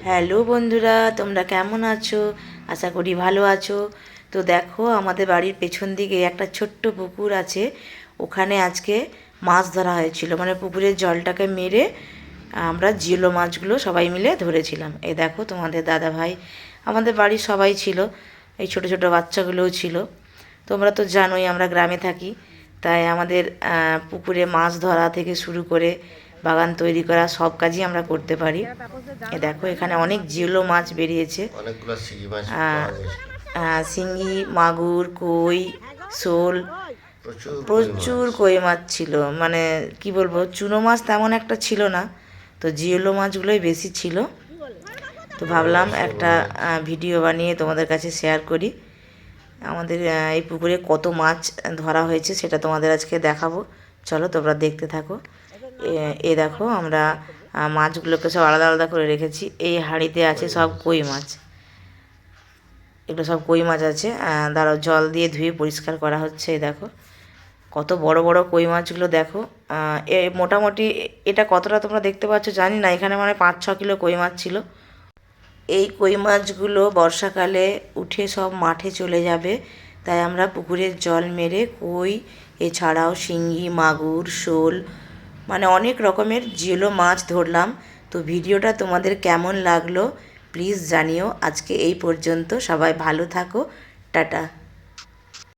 Hello বন্ধুরা, তোমরা কেমন আছো? আশা করি ভালো আছো। তো দেখো, আমাদের বাড়ির পেছন দিকে একটা ছোট্ট পুকুর আছে। ওখানে আজকে মাছ ধরা হয়েছিল, মানে পুকুরের জলটাকে মেরে আমরা জিওলো মাছগুলো সবাই মিলে ধরেছিলাম। এই দেখো, তোমাদের দাদা ভাই, আমাদের বাড়ির সবাই ছিল, এই ছোট ছোট বাচ্চাগুলোও ছিল। তোমরা তো জানোই আমরা গ্রামে থাকি, তাই আমাদের পুকুরে মাছ ধরা থেকে শুরু করে বাগান তৈরি করা সব কাজই আমরা করতে পারি। এ দেখো, এখানে অনেক জিওলো মাছ বেরিয়েছে। অনেকগুলো শিঙি মাছ আহ, পাওয়া গেছিল। শিঙি, মাগুর, কই, শোল, প্রচুর কই প্রচুর মাছ। কই মাছ ছিল। মানে কি বলবো, চুনো মাছ তেমন একটা ছিল না, তো জিওলো মাছগুলোই বেশি ছিল। তো ভাবলাম পাঙাশ একটা মাছ। ভিডিও বানিয়ে তোমাদের কাছে শেয়ার করি। আমাদের এই পুকুরে কত মাছ ধরা হয়েছে সেটা তোমাদের আজকে দেখাবো। চলো তোমরা দেখতে থাকো। এ দেখো, আমরা মাছগুলোকে সব আলাদা আলাদা করে রেখেছি। এই হাঁড়িতে আছে কই সব মাছ। কই মাছ। এগুলো সব কই মাছ আছে। দাঁড়াও, জল দিয়ে ধুয়ে পরিষ্কার করা হচ্ছে। এই দেখো কত বড় বড় কই মাছগুলো দেখো। মোটামুটি এটা কতটা তোমরা দেখতে পাচ্ছ জানি না, এখানে মানে 5-6 কিলো কই মাছ ছিল। এই কই মাছগুলো বর্ষাকালে উঠে সব মাঠে চলে যাবে, তাই আমরা পুকুরের জল মেরে কই, এছাড়াও শিঙ্গি, মাগুর, শোল, মানে অনেক রকমের জিওলো মাছ ধরলাম। তো ভিডিওটা তোমাদের কেমন লাগলো প্লিজ জানিও। আজকে এই পর্যন্ত, সবাই ভালো থাকো, টাটা।